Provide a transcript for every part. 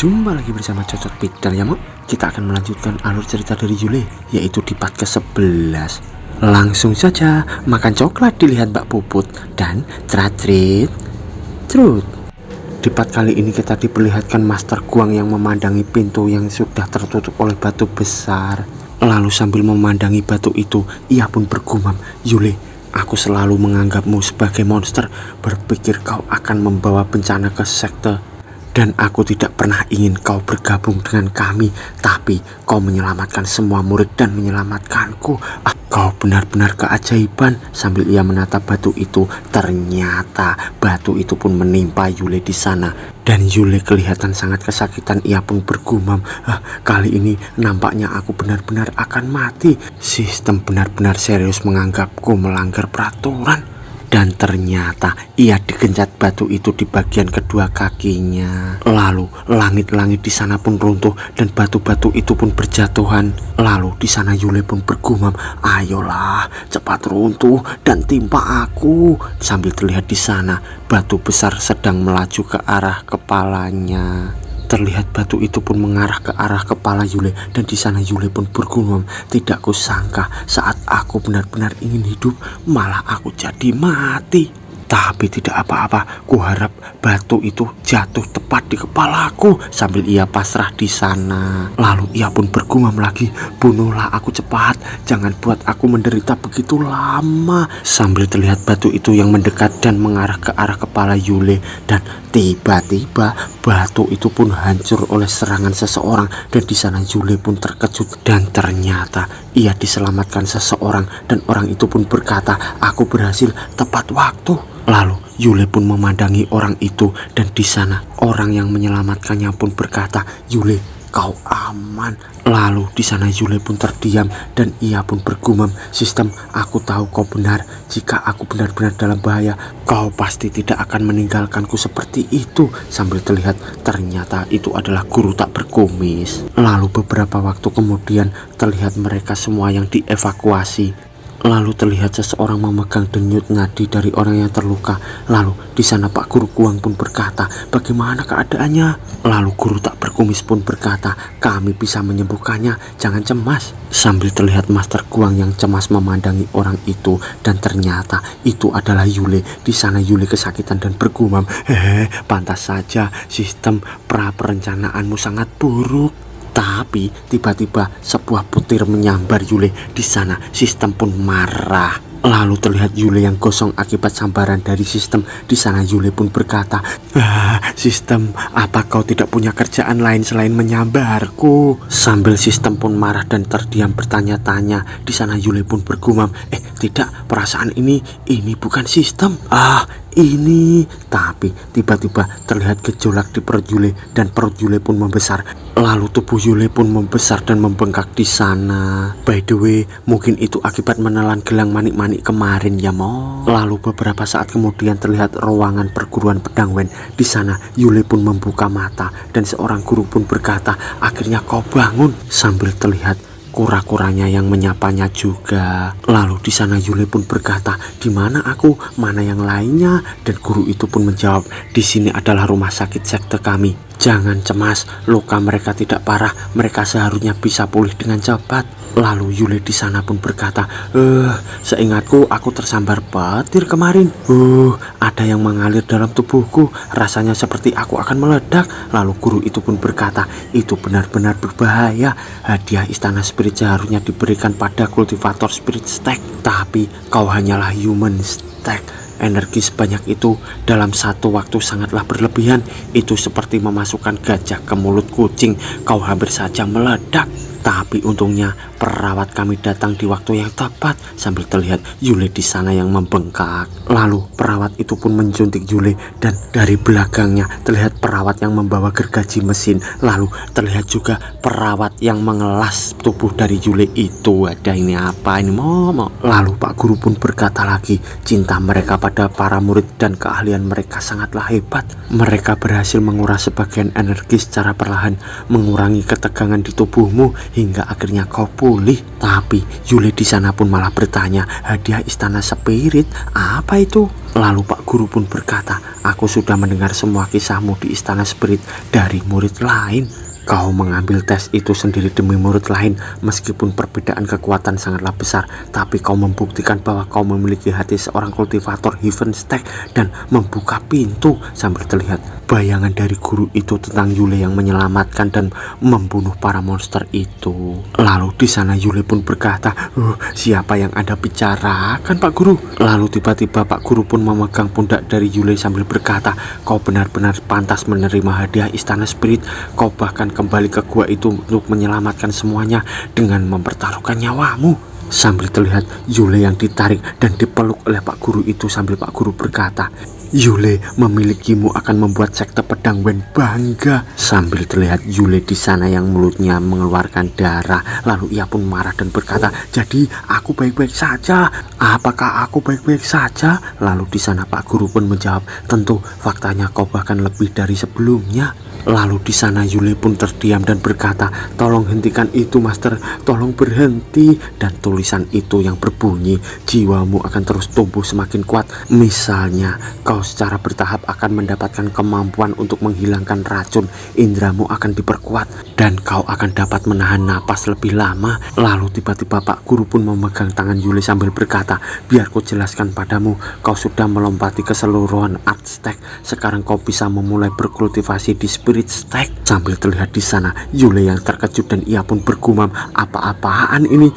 Jumpa lagi bersama Cocok Pit dan Yamo. Kita akan melanjutkan alur cerita dari Yule, yaitu di part ke-11. Langsung saja makan coklat dilihat Mbak Puput dan tratrit trut. Di part kali ini kita diperlihatkan Master Guang yang memandangi pintu yang sudah tertutup oleh batu besar. Lalu sambil memandangi batu itu, ia pun bergumam, "Yule, aku selalu menganggapmu sebagai monster, berpikir kau akan membawa bencana ke sekte. Dan aku tidak pernah ingin kau bergabung dengan kami, tapi kau menyelamatkan semua murid dan menyelamatkanku. Kau benar-benar keajaiban." Sambil ia menatap batu itu, ternyata batu itu pun menimpa Yule di sana. Dan Yule kelihatan sangat kesakitan. Ia pun bergumam, "Kali ini nampaknya aku benar-benar akan mati. Sistem benar-benar serius menganggapku melanggar peraturan." Dan ternyata ia digencat batu itu di bagian kedua kakinya. Lalu langit-langit di sana pun runtuh dan batu-batu itu pun berjatuhan. Lalu di sana Yule pun bergumam, "Ayolah, cepat runtuh dan timpa aku." Sambil terlihat di sana batu besar sedang melaju ke arah kepalanya. Terlihat batu itu pun mengarah ke arah kepala Yule, dan di sana Yule pun bergumam, "Tidak kusangka saat aku benar-benar ingin hidup, malah aku jadi mati. Tapi tidak apa-apa, kuharap batu itu jatuh tepat di kepalaku." Sambil ia pasrah di sana. Lalu ia pun bergumam lagi, "Bunuhlah aku cepat, jangan buat aku menderita begitu lama." Sambil terlihat batu itu yang mendekat dan mengarah ke arah kepala Yule, dan tiba-tiba batu itu pun hancur oleh serangan seseorang. Dan di sana Yule pun terkejut, dan ternyata ia diselamatkan seseorang, dan orang itu pun berkata, "Aku berhasil tepat waktu." Lalu Yule pun memandangi orang itu, dan di sana orang yang menyelamatkannya pun berkata, "Yule, kau aman." Lalu di sana Yule pun terdiam, dan ia pun bergumam, "Sistem, aku tahu kau benar. Jika aku benar-benar dalam bahaya, kau pasti tidak akan meninggalkanku seperti itu." Sambil terlihat ternyata itu adalah guru tak berkumis. Lalu beberapa waktu kemudian terlihat mereka semua yang dievakuasi. Lalu terlihat seseorang memegang denyut nadi dari orang yang terluka. Lalu di sana Pak Guru Guang pun berkata, "Bagaimana keadaannya?" Lalu guru tak berkumis pun berkata, "Kami bisa menyembuhkannya, jangan cemas." Sambil terlihat Master Guang yang cemas memandangi orang itu, dan ternyata itu adalah Yule. Di sana Yule kesakitan dan bergumam, Pantas saja, sistem perencanaanmu sangat buruk." Tapi tiba-tiba sebuah butir menyambar Yule. Di sana sistem pun marah. Lalu terlihat Yule yang gosong akibat sambaran dari sistem. Di sana Yule pun berkata, "Sistem, apa kau tidak punya kerjaan lain selain menyambarku?" Sambil sistem pun marah dan terdiam bertanya-tanya. Di sana Yule pun bergumam, "Tidak, perasaan ini bukan sistem. Ini." Tapi tiba-tiba terlihat gejolak di perut Yule, dan perut Yule pun membesar. Lalu tubuh Yule pun membesar dan membengkak di sana. By the way, mungkin itu akibat menelan gelang manik-manik kemarin ya, Mo. Lalu beberapa saat kemudian terlihat ruangan perguruan pedang Wen. Di sana Yule pun membuka mata, dan seorang guru pun berkata, "Akhirnya kau bangun." Sambil terlihat kura-kuranya yang menyapanya juga. Lalu di sana Yule pun berkata, "Di mana aku? Mana yang lainnya?" Dan guru itu pun menjawab, "Di sini adalah rumah sakit sekte kami. Jangan cemas, luka mereka tidak parah. Mereka seharusnya bisa pulih dengan cepat." Lalu Yule di sana pun berkata, "Seingatku aku tersambar petir kemarin. Ada yang mengalir dalam tubuhku. Rasanya seperti aku akan meledak." Lalu guru itu pun berkata, "Itu benar-benar berbahaya. Hadiah istana spirit seharusnya diberikan pada kultivator spirit stack. Tapi kau hanyalah human stack. Energi sebanyak itu dalam satu waktu sangatlah berlebihan. Itu seperti memasukkan gajah ke mulut kucing. Kau hampir saja meledak. Tapi untungnya perawat kami datang di waktu yang tepat." Sambil terlihat Yule di sana yang membengkak. Lalu perawat itu pun menjuntik Yule, dan dari belakangnya terlihat perawat yang membawa gergaji mesin. Lalu terlihat juga perawat yang mengelas tubuh dari Yule itu. Ada ini apa ini, Momo? Lalu Pak Guru pun berkata lagi, "Cinta mereka pada para murid dan keahlian mereka sangatlah hebat. Mereka berhasil menguras sebagian energi secara perlahan, mengurangi ketegangan di tubuhmu hingga akhirnya kau pulih. Tapi Yule di sana pun malah bertanya, hadiah istana spirit apa itu? Lalu Pak Guru pun berkata, aku sudah mendengar semua kisahmu di istana spirit dari murid lain. Kau mengambil tes itu sendiri demi murid lain, meskipun perbedaan kekuatan sangatlah besar, tapi kau membuktikan bahwa kau memiliki hati seorang kultivator Heaven Stack dan membuka pintu. Sambil terlihat bayangan dari guru itu tentang Yule yang menyelamatkan dan membunuh para monster itu. Lalu di sana Yule pun berkata, siapa yang Anda bicarakan Pak Guru? Lalu tiba-tiba Pak Guru pun memegang pundak dari Yule sambil berkata, kau benar-benar pantas menerima hadiah istana spirit. Kau bahkan kembali ke gua itu untuk menyelamatkan semuanya dengan mempertaruhkan nyawamu. Sambil terlihat Yule yang ditarik dan dipeluk oleh Pak Guru itu sambil Pak Guru berkata, Yule, memilikimu akan membuat sekte pedang Wen bangga. Sambil terlihat Yule di sana yang mulutnya mengeluarkan darah. Lalu ia pun marah dan berkata, jadi aku baik-baik saja. Apakah aku baik-baik saja? Lalu di sana Pak Guru pun menjawab, tentu faktanya kau bahkan lebih dari sebelumnya. Lalu di sana Yule pun terdiam dan berkata, tolong hentikan itu Master, tolong berhenti. Dan tulisan itu yang berbunyi, jiwamu akan terus tumbuh semakin kuat. Misalnya kau secara bertahap akan mendapatkan kemampuan untuk menghilangkan racun, indramu akan diperkuat dan kau akan dapat menahan napas lebih lama. Lalu tiba-tiba Pak Guru pun memegang tangan Yule sambil berkata, biar ku jelaskan padamu, kau sudah melompati keseluruhan art stack. Sekarang kau bisa memulai berkultivasi di spirit stack. Sambil terlihat di sana Yule yang terkejut dan ia pun bergumam, apa-apaan ini?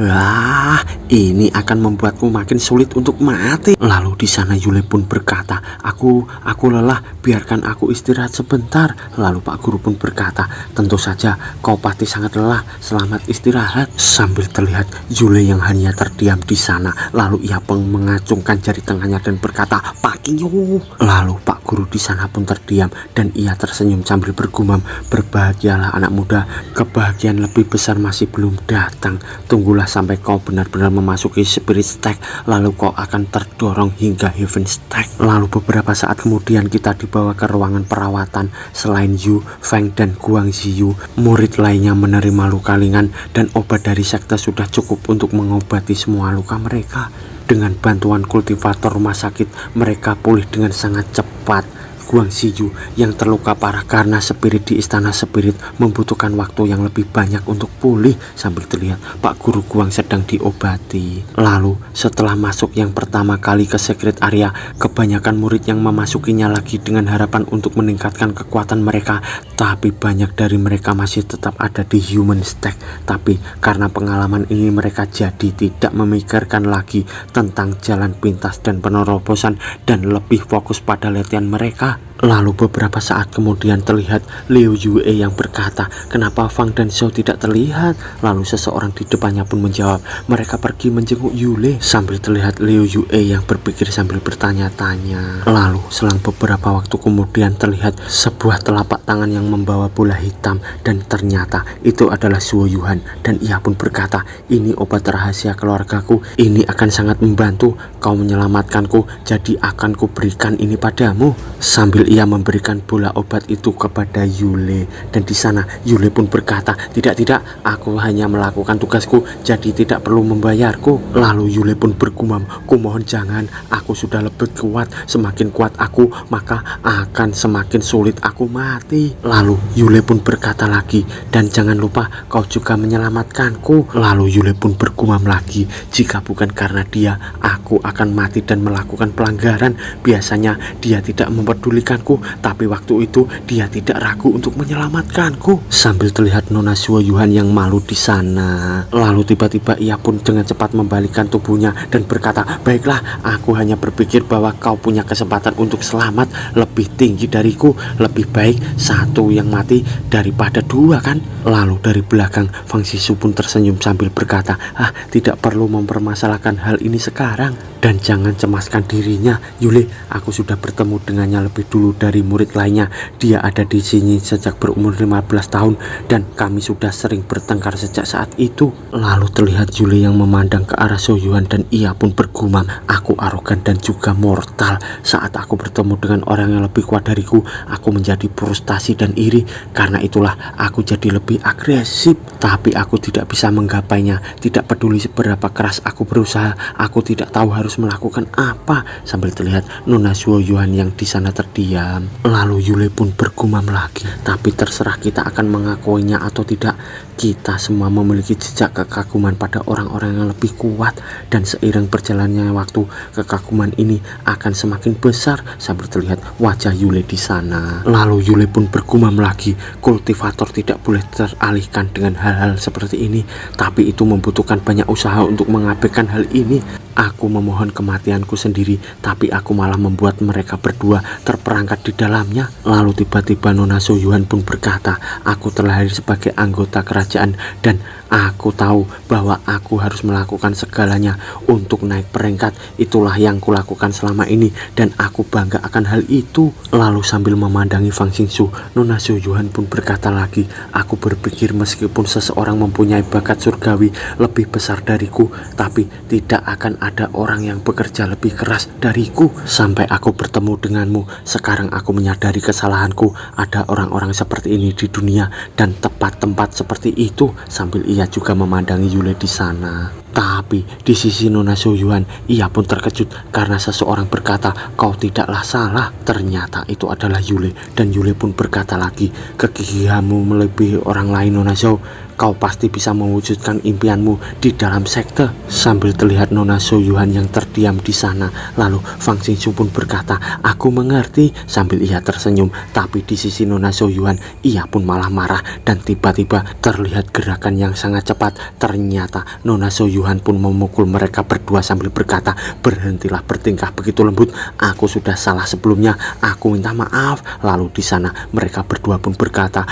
Wah, ini akan membuatku makin sulit untuk mati. Lalu di sana Yule pun berkata, aku lelah, biarkan aku istirahat sebentar. Lalu Pak Guru pun berkata, tentu saja kau pasti sangat lelah, selamat istirahat. Sambil terlihat Yule yang hanya terdiam di sana. Lalu ia pun mengacungkan jari tengahnya dan berkata, Pakinyo. Lalu Pak Guru di sana pun terdiam dan ia tersenyum sambil bergumam, berbahagialah anak muda, kebahagiaan lebih besar masih belum datang. Tunggulah sampai kau benar-benar memasuki spirit stack, lalu kau akan terdorong hingga heaven stack. Lalu beberapa saat kemudian kita dibawa ke ruangan perawatan. Selain Yu, Feng dan Guang Ziyu, murid lainnya menerima luka ringan dan obat dari sekte sudah cukup untuk mengobati semua luka mereka. Dengan bantuan kultivator rumah sakit, mereka pulih dengan sangat cepat. Guang Ziyu yang terluka parah karena spirit di istana spirit membutuhkan waktu yang lebih banyak untuk pulih. Sambil terlihat Pak Guru Guang sedang diobati. Lalu setelah masuk yang pertama kali ke secret area, kebanyakan murid yang memasukinya lagi dengan harapan untuk meningkatkan kekuatan mereka, tapi banyak dari mereka masih tetap ada di human stack. Tapi karena pengalaman ini mereka jadi tidak memikirkan lagi tentang jalan pintas dan penerobosan dan lebih fokus pada latihan mereka. Lalu beberapa saat kemudian terlihat Liu Yue yang berkata, kenapa Fang dan Zhou tidak terlihat? Lalu seseorang di depannya pun menjawab, mereka pergi menjenguk Yule. Sambil terlihat Liu Yue yang berpikir sambil bertanya-tanya. Lalu selang beberapa waktu kemudian terlihat sebuah telapak tangan yang membawa bola hitam dan ternyata itu adalah Zuo Yuhan. Dan ia pun berkata, ini obat rahasia keluargaku, ini akan sangat membantu kau menyelamatkanku, jadi akan kuberikan ini padamu. Sambil ia memberikan bola obat itu kepada Yule. Dan di sana Yule pun berkata, tidak, aku hanya melakukan tugasku, jadi tidak perlu membayarku. Lalu Yule pun bergumam, kumohon jangan, aku sudah lebih kuat, semakin kuat aku maka akan semakin sulit aku mati. Lalu Yule pun berkata lagi, dan jangan lupa kau juga menyelamatkanku. Lalu Yule pun bergumam lagi, jika bukan karena dia, aku akan mati dan melakukan pelanggaran. Biasanya dia tidak mempedulikan, tapi waktu itu dia tidak ragu untuk menyelamatkanku. Sambil terlihat Nona Zuo Yuhan yang malu di sana. Lalu tiba-tiba ia pun dengan cepat membalikkan tubuhnya dan berkata, baiklah, aku hanya berpikir bahwa kau punya kesempatan untuk selamat lebih tinggi dariku. Lebih baik satu yang mati daripada dua, kan? Lalu dari belakang Fang Zhisu pun tersenyum sambil berkata, tidak perlu mempermasalahkan hal ini sekarang. Dan jangan cemaskan dirinya, Yule, aku sudah bertemu dengannya lebih dulu guru dari murid lainnya. Dia ada di sini sejak berumur 15 tahun dan kami sudah sering bertengkar sejak saat itu. Lalu terlihat Yule yang memandang ke arah Soyuan dan ia pun bergumam, aku arogan dan juga mortal. Saat aku bertemu dengan orang yang lebih kuat dariku, aku menjadi frustasi dan iri. Karena itulah aku jadi lebih agresif. Tapi aku tidak bisa menggapainya. Tidak peduli seberapa keras aku berusaha, aku tidak tahu harus melakukan apa. Sambil terlihat Nona Soyuan yang di sana terdiam. Lalu Yule pun bergumam lagi, tapi terserah kita akan mengakuinya atau tidak. Kita semua memiliki jejak kekaguman pada orang-orang yang lebih kuat, dan seiring berjalannya waktu, kekaguman ini akan semakin besar. Sambil terlihat wajah Yule di sana. Lalu Yule pun bergumam lagi, kultivator tidak boleh teralihkan dengan hal-hal seperti ini, tapi itu membutuhkan banyak usaha untuk mengabaikan hal ini. Aku memohon kematianku sendiri, tapi aku malah membuat mereka berdua terperangkap di dalamnya. Lalu tiba-tiba Nona Soyuan pun berkata, aku terlahir sebagai anggota kerajaan dan aku tahu bahwa aku harus melakukan segalanya untuk naik peringkat. Itulah yang kulakukan selama ini dan aku bangga akan hal itu. Lalu sambil memandangi Fang Xingsu, Nona Soyuan pun berkata lagi, aku berpikir meskipun seseorang mempunyai bakat surgawi lebih besar dariku, tapi tidak akan ada orang yang bekerja lebih keras dariku. Sampai aku bertemu denganmu, sekarang aku menyadari kesalahanku. Ada orang-orang seperti ini di dunia dan tempat-tempat seperti itu. Sambil ia juga memandangi Yule di sana. Tapi di sisi Nona Soyuan, ia pun terkejut karena seseorang berkata, kau tidaklah salah. Ternyata itu adalah Yule, dan Yule pun berkata lagi, kegigihanmu melebihi orang lain Nona Zhao. Kau pasti bisa mewujudkan impianmu di dalam sekte. Sambil terlihat Nona Soyuan yang terdiam di sana. Lalu Fang Xingsu pun berkata, aku mengerti. Sambil ia tersenyum. Tapi di sisi Nona Soyuan, ia pun malah marah. Dan tiba-tiba terlihat gerakan yang sangat cepat. Ternyata Nona Soyuan pun memukul mereka berdua sambil berkata, berhentilah bertingkah begitu lembut. Aku sudah salah sebelumnya. Aku minta maaf. Lalu di sana mereka berdua pun berkata,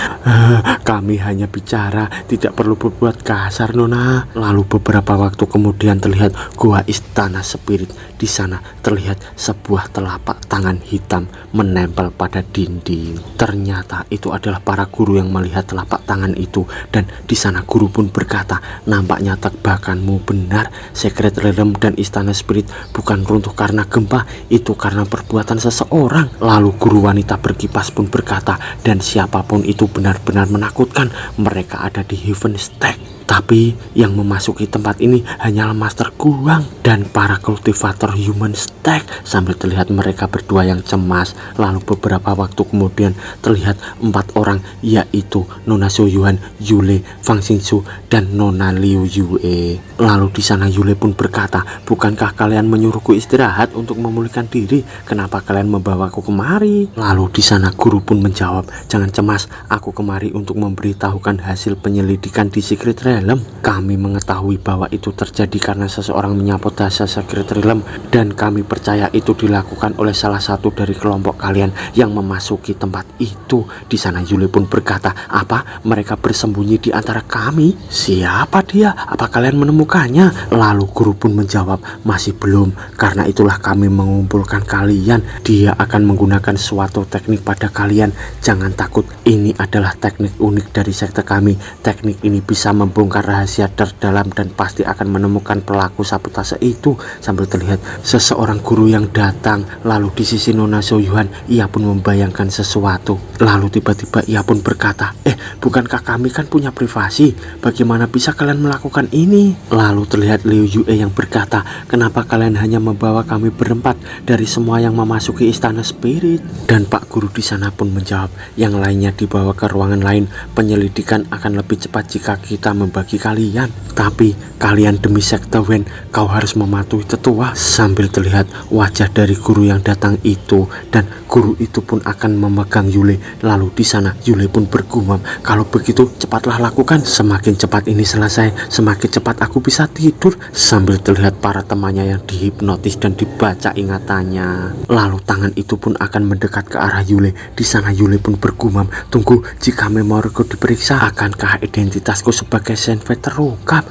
kami hanya bicara, tidak perlu berbuat kasar Nona. Lalu beberapa waktu kemudian terlihat gua istana spirit. Di sana terlihat sebuah telapak tangan hitam menempel pada dinding. Ternyata itu adalah para guru yang melihat telapak tangan itu. Dan di sana guru pun berkata, nampaknya tebakanmu benar. Secret Realm dan istana spirit bukan runtuh karena gempa, itu karena perbuatan seseorang. Lalu guru wanita berkipas pun berkata, dan siapapun itu benar-benar menakutkan. Mereka ada di Heaven Stack. Tapi yang memasuki tempat ini hanyalah Master Guang dan para kultivator Human Stack. Sambil terlihat mereka berdua yang cemas. Lalu beberapa waktu kemudian terlihat 4 orang, yaitu Nona Soyuan, Yule, Fang Xingsu, dan Nona Liu Yue. Lalu di sana Yule pun berkata, bukankah kalian menyuruhku istirahat untuk memulihkan diri? Kenapa kalian membawaku kemari? Lalu di sana guru pun menjawab, jangan cemas, aku kemari untuk memberitahukan hasil penyelidikan di Secret Realm. Kami mengetahui bahwa itu terjadi karena seseorang menyabotase Secret Realm dan kami percaya itu dilakukan oleh salah satu dari kelompok kalian yang memasuki tempat itu. Di sana Yule pun berkata, apa? Mereka bersembunyi di antara kami? Siapa dia? Apa kalian menemukannya? Lalu guru pun menjawab, masih belum. Karena itulah kami mengumpulkan kalian. Dia akan menggunakan suatu teknik pada kalian. Jangan takut, ini adalah teknik unik dari sekte kami. Teknik ini bisa membongkar rahasia terdalam dan pasti akan menemukan pelaku sabotase itu. Sambil terlihat seseorang guru yang datang. Lalu di sisi Nona Soyuan, ia pun membayangkan sesuatu. Lalu tiba-tiba ia pun berkata, bukankah kami kan punya privasi? Bagaimana bisa kalian melakukan ini? Lalu terlihat Liu Yue yang berkata, kenapa kalian hanya membawa kami berempat dari semua yang memasuki istana spirit? Dan Pak Guru di sana pun menjawab, yang lainnya dibawa ke ruangan lain. Penyelidikan akan lebih cepat jika kita membagi kalian. Tapi kalian demi sekte Wen, kau harus mematuhi tetua. Sambil terlihat wajah dari guru yang datang itu, dan guru itu pun akan memegang Yule. Lalu di sana Yule pun bergumam, kalau begitu cepatlah lakukan. Semakin cepat ini selesai, semakin cepat aku bisa tidur. Sambil terlihat para temannya yang dihipnotis dan dibaca ingatannya. Lalu tangan itu pun akan mendekat ke arah Yule. Di sana Yule pun bergumam, tunggu, jika memoriku diperiksa, akankah identitasku sebagai Senfei terungkap.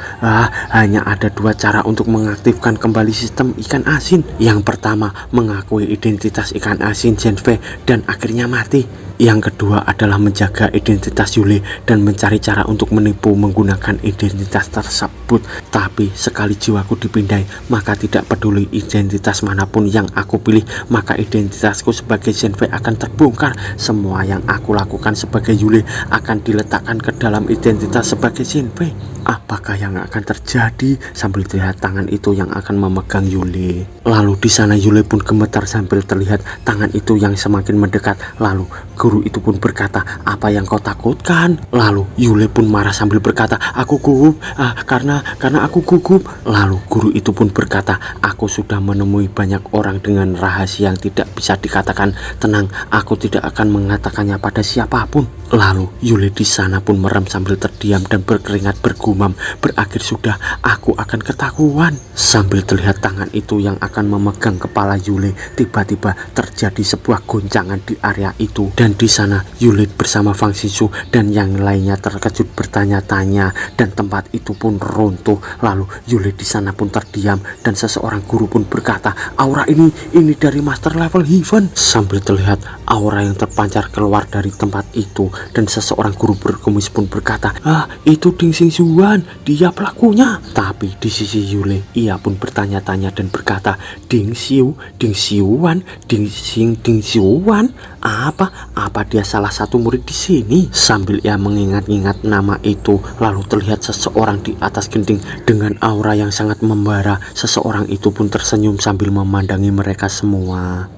Hanya ada dua cara untuk mengaktifkan kembali sistem ikan asin. Yang pertama, mengakui identitas ikan asin Senfei dan akhirnya mati. Yang kedua adalah menjaga identitas Yule dan mencari cara untuk menipu menggunakan identitas tersebut. Tapi sekali jiwaku dipindai, maka tidak peduli identitas manapun yang aku pilih, maka identitasku sebagai Senfei akan terbongkar. Semua yang aku lakukan sebagai Yule akan diletakkan ke dalam identitas sebagai Senfei. Apakah yang akan terjadi? Sambil terlihat tangan itu yang akan memegang Yule. Lalu di sana Yule pun gemetar sambil terlihat tangan itu yang semakin mendekat. Lalu guru itu pun berkata, "Apa yang kau takutkan?" Lalu Yule pun marah sambil berkata, "Aku gugup, karena aku gugup." Lalu guru itu pun berkata, "Aku sudah menemui banyak orang dengan rahasia yang tidak bisa dikatakan. Tenang, aku tidak akan mengatakannya pada siapapun." Lalu Yule di sana pun merem sambil terdiam dan berkeringat bergumam, "Berakhir sudah, aku akan ketahuan." Sambil terlihat tangan itu yang akan memegang kepala Yule, tiba-tiba terjadi sebuah goncangan di area itu. Dan di sana Yule bersama Fang Xingsu dan yang lainnya terkejut bertanya-tanya dan tempat itu pun runtuh. Lalu Yule di sana pun terdiam dan seseorang guru pun berkata, "Aura ini dari master level Heaven." Sambil terlihat aura yang terpancar keluar dari tempat itu dan seseorang guru berkumis pun berkata, "Itu Ding Xingxuan, dia pelakunya." Tapi di sisi Yule, ia pun bertanya-tanya dan berkata, Ding Xingxuan, Ding Xingxuan, apa dia salah satu murid di sini?" Sambil ia mengingat-ingat nama itu, lalu terlihat seseorang di atas genting dengan aura yang sangat membara. Seseorang itu pun tersenyum sambil memandangi mereka semua.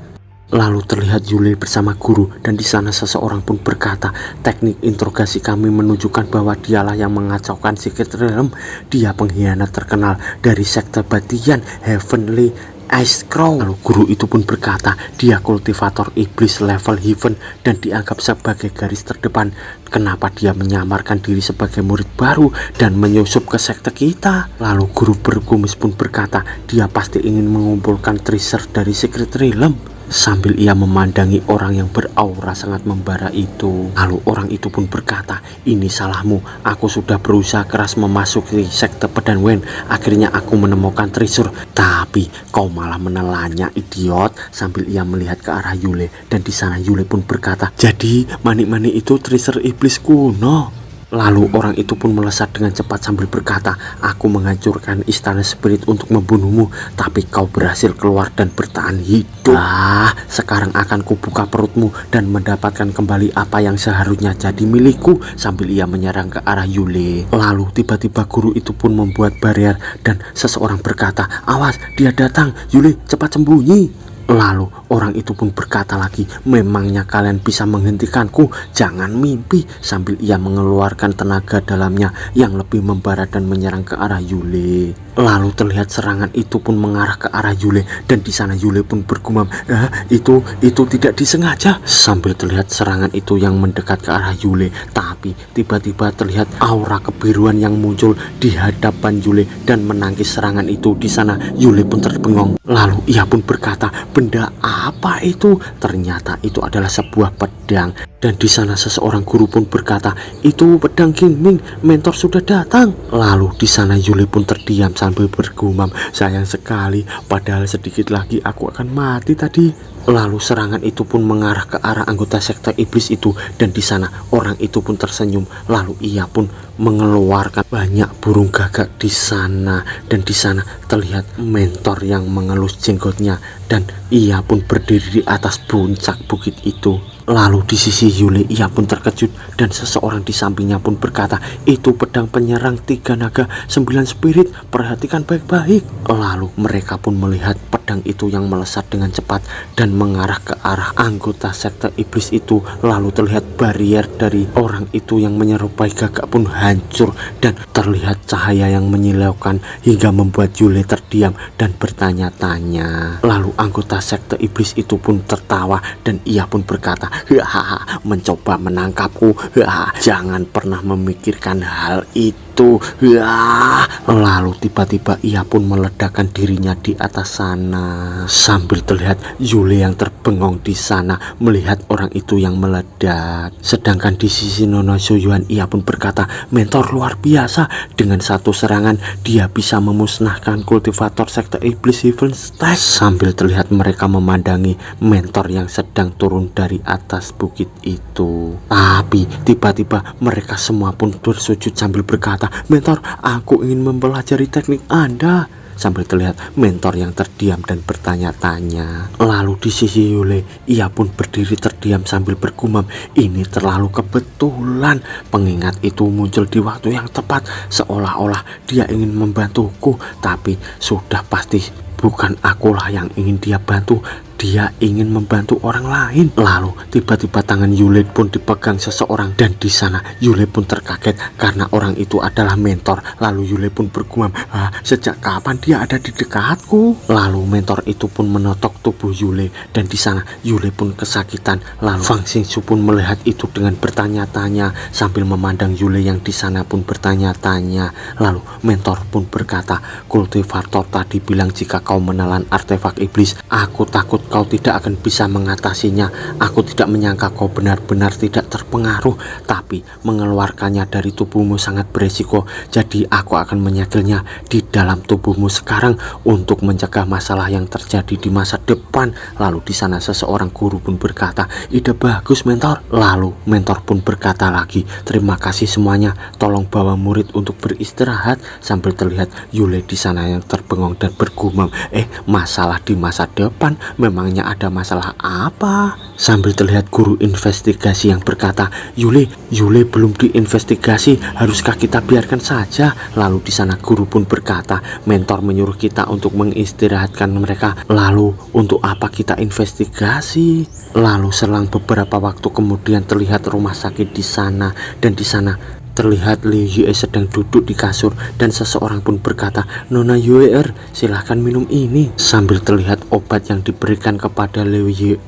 Lalu terlihat Yule bersama guru dan di sana seseorang pun berkata, "Teknik interogasi kami menunjukkan bahwa dialah yang mengacaukan Secret Realm. Dia pengkhianat terkenal dari sekte Batian Heavenly Ice Crow." Lalu guru itu pun berkata, "Dia kultivator iblis level Heaven dan dianggap sebagai garis terdepan. Kenapa dia menyamarkan diri sebagai murid baru dan menyusup ke sekte kita?" Lalu guru berkumis pun berkata, "Dia pasti ingin mengumpulkan treasure dari Secret Realm." Sambil ia memandangi orang yang beraura sangat membara itu. Lalu orang itu pun berkata, "Ini salahmu, aku sudah berusaha keras memasuki sekte Pedang Wen. Akhirnya aku menemukan treasure, tapi kau malah menelannya, idiot." Sambil ia melihat ke arah Yule dan di sana Yule pun berkata, "Jadi manik-manik itu treasure iblis kuno." Lalu orang itu pun melesat dengan cepat sambil berkata, "Aku menghancurkan istana spirit untuk membunuhmu, tapi kau berhasil keluar dan bertahan hidup. Sekarang akan kubuka perutmu dan mendapatkan kembali apa yang seharusnya jadi milikku." Sambil ia menyerang ke arah Yule. Lalu tiba-tiba guru itu pun membuat barrier dan seseorang berkata, "Awas, dia datang, Yule, cepat sembunyi." Lalu orang itu pun berkata lagi, "Memangnya kalian bisa menghentikanku? Jangan mimpi." Sambil ia mengeluarkan tenaga dalamnya yang lebih membara dan menyerang ke arah Yule. Lalu terlihat serangan itu pun mengarah ke arah Yule dan di sana Yule pun bergumam, itu tidak disengaja." Sambil terlihat serangan itu yang mendekat ke arah Yule, tapi tiba-tiba terlihat aura kebiruan yang muncul di hadapan Yule dan menangkis serangan itu. Di sana Yule pun terbengong. Lalu ia pun berkata, "Benda apa itu?" Ternyata itu adalah sebuah pedang. Dan di sana seseorang guru pun berkata, "Itu pedang Qingming, mentor sudah datang." Lalu di sana Yule pun terdiam sambil bergumam, "Sayang sekali, padahal sedikit lagi aku akan mati tadi." Lalu serangan itu pun mengarah ke arah anggota sekte iblis itu dan di sana orang itu pun tersenyum. Lalu ia pun mengeluarkan banyak burung gagak di sana dan di sana terlihat mentor yang mengelus jenggotnya dan ia pun berdiri di atas puncak bukit itu. Lalu di sisi Yule ia pun terkejut dan seseorang di sampingnya pun berkata, "Itu pedang penyerang 3 naga 9 spirit, perhatikan baik-baik." Lalu mereka pun melihat pedang itu yang melesat dengan cepat dan mengarah ke arah anggota sekte iblis itu. Lalu terlihat barrier dari orang itu yang menyerupai gagak pun hancur dan terlihat cahaya yang menyilaukan hingga membuat Yule terdiam dan bertanya-tanya. Lalu anggota sekte iblis itu pun tertawa dan ia pun berkata, "Hahaha, mencoba menangkapku? Jangan pernah memikirkan hal itu." itu. Wah, lalu tiba-tiba ia pun meledakkan dirinya di atas sana. Sambil terlihat Yule yang terbengong di sana melihat orang itu yang meledak. Sedangkan di sisi Nona Soyuan ia pun berkata, mentor luar biasa. Dengan satu serangan dia bisa memusnahkan kultivator sekte iblis Heaven's Test. Sambil terlihat mereka memandangi mentor yang sedang turun dari atas bukit itu. Tapi tiba-tiba mereka semua pun bersujud sambil berkata, mentor, aku ingin mempelajari teknik Anda. Sambil terlihat mentor yang terdiam dan bertanya-tanya. Lalu di sisi Yule, ia pun berdiri terdiam sambil bergumam, ini terlalu kebetulan. Pengingat itu muncul di waktu yang tepat, seolah-olah dia ingin membantuku, tapi sudah pasti bukan akulah yang ingin dia bantu. Dia ingin membantu orang lain. Lalu tiba-tiba tangan Yule pun dipegang seseorang, dan di sana Yule pun terkaget karena orang itu adalah mentor. Lalu Yule pun bergumam, sejak kapan dia ada di dekatku? Lalu mentor itu pun menotok tubuh Yule, dan di sana Yule pun kesakitan. Lalu Fang Xingsu pun melihat itu dengan bertanya-tanya sambil memandang Yule yang di sana pun bertanya-tanya. Lalu mentor pun berkata, kultivator tadi bilang jika kau menelan artefak iblis, aku takut kau tidak akan bisa mengatasinya. Aku tidak menyangka kau benar-benar tidak terpengaruh, tapi mengeluarkannya dari tubuhmu sangat beresiko. Jadi aku akan menyegelnya di dalam tubuhmu sekarang untuk mencegah masalah yang terjadi di masa depan. Lalu di sana seseorang guru pun berkata, ide bagus mentor. Lalu mentor pun berkata lagi, terima kasih semuanya, tolong bawa murid untuk beristirahat. Sambil terlihat Yule di sana yang terbengong dan bergumam, masalah di masa depan, memangnya ada masalah apa? Sambil terlihat guru investigasi yang berkata, Yule belum diinvestigasi, haruskah kita biarkan saja? Lalu di sana guru pun berkata, mentor menyuruh kita untuk mengistirahatkan mereka. Lalu untuk apa kita investigasi? Lalu selang beberapa waktu kemudian terlihat rumah sakit di sana, dan di sana terlihat Liu Yue sedang duduk di kasur, dan seseorang pun berkata, Nona Yue, silahkan minum ini. Sambil terlihat obat yang diberikan kepada Liu Yue.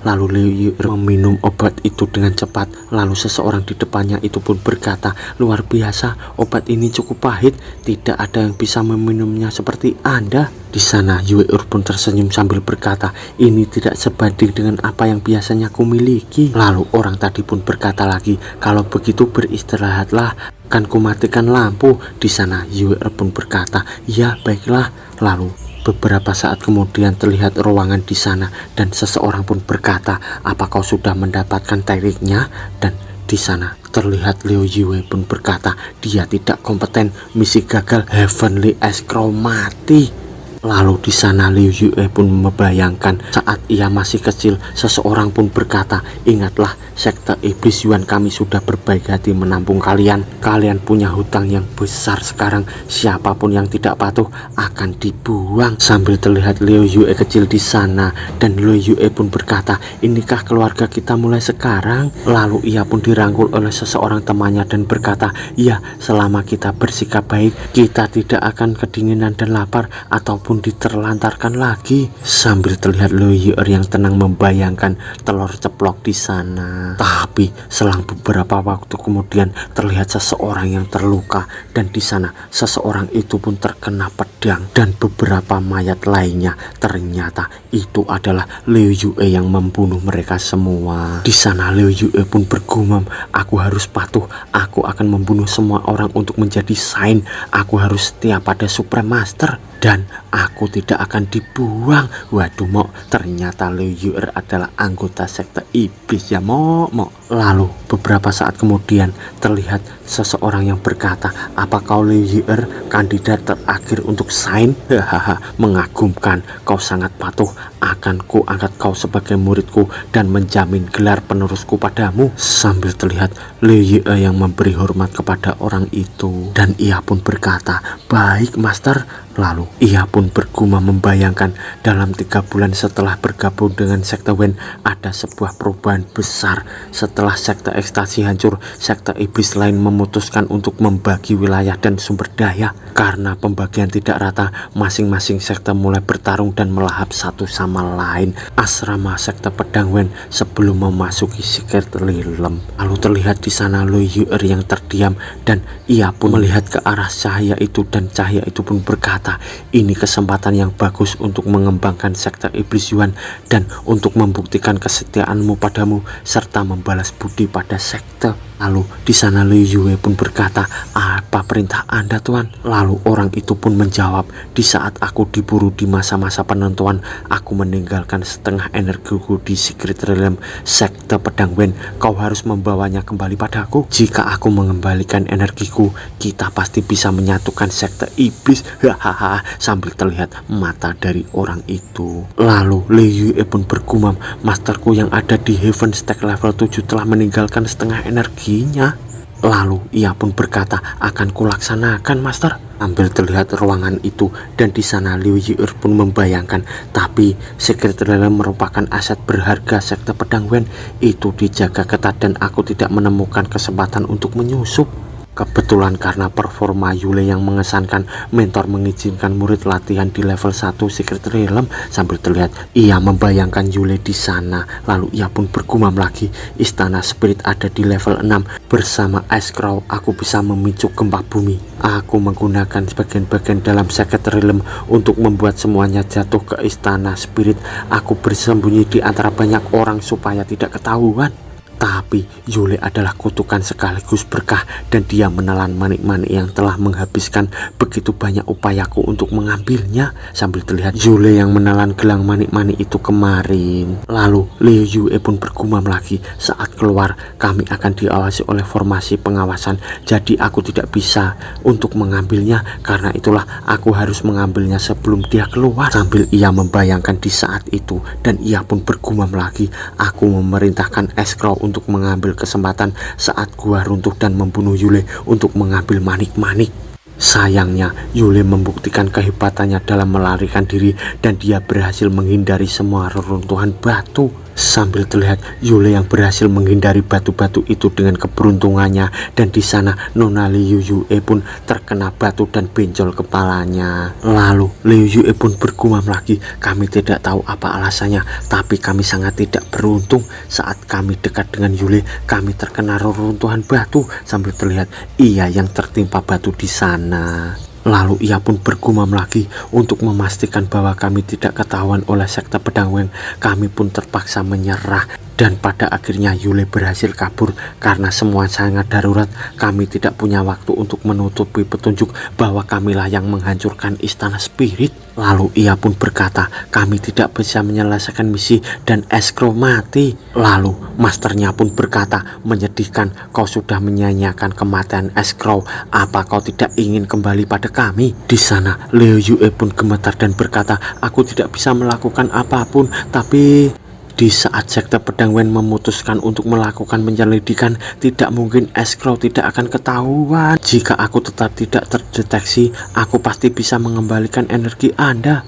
Lalu Liu Yue meminum obat itu dengan cepat. Lalu seseorang di depannya itu pun berkata, luar biasa, obat ini cukup pahit, tidak ada yang bisa meminumnya seperti Anda. Di sana Yue pun tersenyum sambil berkata, ini tidak sebanding dengan apa yang biasanya ku miliki. Lalu orang tadi pun berkata lagi, kalau begitu beristirahatlah, akan ku matikan lampu. Di sana Yue pun berkata, ya baiklah. Lalu beberapa saat kemudian terlihat ruangan di sana, dan seseorang pun berkata, apa kau sudah mendapatkan tekniknya? Dan di sana terlihat Liu Yue pun berkata, dia tidak kompeten, misi gagal, Heavenly Escrow mati. Lalu di sana Liu Yue pun membayangkan saat ia masih kecil, seseorang pun berkata, ingatlah, sekte iblis Yuan kami sudah berbaik hati menampung kalian. Kalian punya hutang yang besar sekarang, siapapun yang tidak patuh akan dibuang. Sambil terlihat Liu Yue kecil di sana, dan Liu Yue pun berkata, inikah keluarga kita mulai sekarang? Lalu ia pun dirangkul oleh seseorang temannya dan berkata, ya, selama kita bersikap baik, kita tidak akan kedinginan dan lapar ataupun diterlantarkan lagi. Sambil terlihat Liu Yue yang tenang membayangkan telur ceplok di sana. Tapi selang beberapa waktu kemudian terlihat seseorang yang terluka, dan di sana seseorang itu pun terkena pedang, dan beberapa mayat lainnya ternyata itu adalah Liu Yue yang membunuh mereka semua. Di sana Liu Yue pun bergumam, aku harus patuh, aku akan membunuh semua orang untuk menjadi Saint. Aku harus setia pada Supreme Master, dan aku tidak akan dibuang. Waduh Mok, ternyata Liu Yue adalah anggota sekte iblis ya Mok. Lalu beberapa saat kemudian terlihat seseorang yang berkata, apa kau Liu Yue, kandidat terakhir untuk Saint? Hahaha, mengagumkan, kau sangat patuh, akan ku angkat kau sebagai muridku dan menjamin gelar penerusku padamu. Sambil terlihat Liu Yue yang memberi hormat kepada orang itu, dan ia pun berkata, baik Master. Lalu ia pun bergumam membayangkan dalam 3 bulan setelah bergabung dengan sekte Wen ada sebuah perubahan besar. Setelah sekte ekstasi hancur, sekte iblis lain memutuskan untuk membagi wilayah dan sumber daya. Karena pembagian tidak rata, masing-masing sekte mulai bertarung dan melahap satu sama nama lain asrama sekte Pedang Wen sebelum memasuki Secret Realm. Lalu terlihat di sana Liu Yuer yang terdiam dan ia pun melihat ke arah cahaya itu dan cahaya itu pun berkata, ini kesempatan yang bagus untuk mengembangkan sekte Iblis Yuan dan untuk membuktikan kesetiaanmu padamu serta membalas budi pada sekte. Lalu di sana Liu Yue pun berkata, apa perintah Anda Tuan? Lalu orang itu pun menjawab, di saat aku diburu di masa-masa penentuan, aku meninggalkan setengah energiku di Secret Realm sekte Pedang Wen. Kau harus membawanya kembali padaku. Jika aku mengembalikan energiku, kita pasti bisa menyatukan sekte iblis. Hahaha, sambil terlihat mata dari orang itu. Lalu Liu Yue pun bergumam, masterku yang ada di Heaven Stack level 7 telah meninggalkan setengah energi. Lalu ia pun berkata, akan kulaksanakan master. Sambil terlihat ruangan itu dan di sana Liu Yuer pun membayangkan, tapi Secret Realm merupakan aset berharga sekte Pedang Wen, itu dijaga ketat dan aku tidak menemukan kesempatan untuk menyusup. Kebetulan karena performa Yule yang mengesankan, mentor mengizinkan murid latihan di level 1 Secret Realm. Sambil terlihat ia membayangkan Yule di sana. Lalu ia pun bergumam lagi, istana spirit ada di level 6. Bersama Ice Crow aku bisa memicu gempa bumi. Aku menggunakan bagian-bagian dalam Secret Realm untuk membuat semuanya jatuh ke istana spirit. Aku bersembunyi di antara banyak orang supaya tidak ketahuan. Tapi Yule adalah kutukan sekaligus berkah dan dia menelan manik-manik yang telah menghabiskan begitu banyak upayaku untuk mengambilnya. Sambil terlihat Yule yang menelan gelang manik-manik itu kemarin. Lalu Liu Yue pun bergumam lagi, saat keluar kami akan diawasi oleh formasi pengawasan, jadi aku tidak bisa untuk mengambilnya. Karena itulah aku harus mengambilnya sebelum dia keluar. Sambil ia membayangkan di saat itu dan ia pun bergumam lagi, aku memerintahkan Ice Crow untuk mengambil kesempatan saat gua runtuh dan membunuh Yule untuk mengambil manik-manik. Sayangnya Yule membuktikan kehebatannya dalam melarikan diri dan dia berhasil menghindari semua reruntuhan batu. Sambil terlihat Yule yang berhasil menghindari batu-batu itu dengan keberuntungannya dan di sana Nona Liu Yue pun terkena batu dan benjol kepalanya. Lalu Liu Yue pun bergumam lagi, kami tidak tahu apa alasannya, tapi kami sangat tidak beruntung. Saat kami dekat dengan Yule, kami terkena reruntuhan batu. Sambil terlihat ia yang tertimpa batu di sana. Lalu ia pun bergumam lagi, untuk memastikan bahwa kami tidak ketahuan oleh sekte Pedang Wen, kami pun terpaksa menyerah. Dan pada akhirnya Yule berhasil kabur karena semua sangat darurat. Kami tidak punya waktu untuk menutupi petunjuk bahwa kamilah yang menghancurkan istana spirit. Lalu ia pun berkata, kami tidak bisa menyelesaikan misi dan Ice Crow mati. Lalu masternya pun berkata, menyedihkan, kau sudah menyanyiakan kematian Ice Crow. Apa kau tidak ingin kembali pada kami? Di sana Liu Yue pun gemetar dan berkata, aku tidak bisa melakukan apapun, tapi di saat sekte Pedang Wen memutuskan untuk melakukan penyelidikan, tidak mungkin Ice Crow tidak akan ketahuan. Jika aku tetap tidak terdeteksi, aku pasti bisa mengembalikan energi Anda.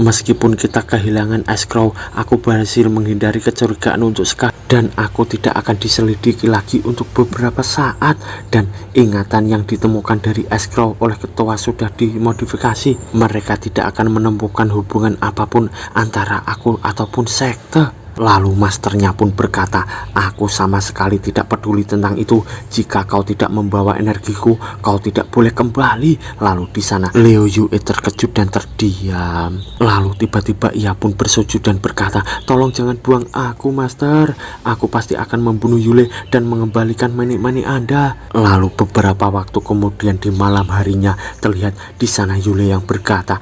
Meskipun kita kehilangan Ice Crow, aku berhasil menghindari kecurigaan untuk sekarang dan aku tidak akan diselidiki lagi untuk beberapa saat. Dan ingatan yang ditemukan dari Ice Crow oleh ketua sudah dimodifikasi. Mereka tidak akan menemukan hubungan apapun antara aku ataupun sekte. Lalu masternya pun berkata, aku sama sekali tidak peduli tentang itu. Jika kau tidak membawa energiku, kau tidak boleh kembali. Lalu di sana Liu Yue terkejut dan terdiam. Lalu tiba-tiba ia pun bersujud dan berkata, tolong jangan buang aku master. Aku pasti akan membunuh Yule dan mengembalikan manik-manik Anda. Lalu beberapa waktu kemudian di malam harinya terlihat di sana Yule yang berkata,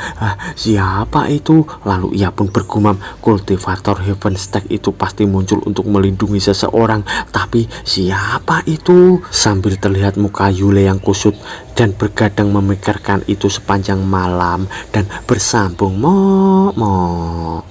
siapa itu? Lalu ia pun bergumam, kultivator Heaven Stack itu pasti muncul untuk melindungi seseorang, tapi siapa itu? Sambil terlihat muka Yule yang kusut dan bergadang memikirkan itu sepanjang malam dan bersambung mo.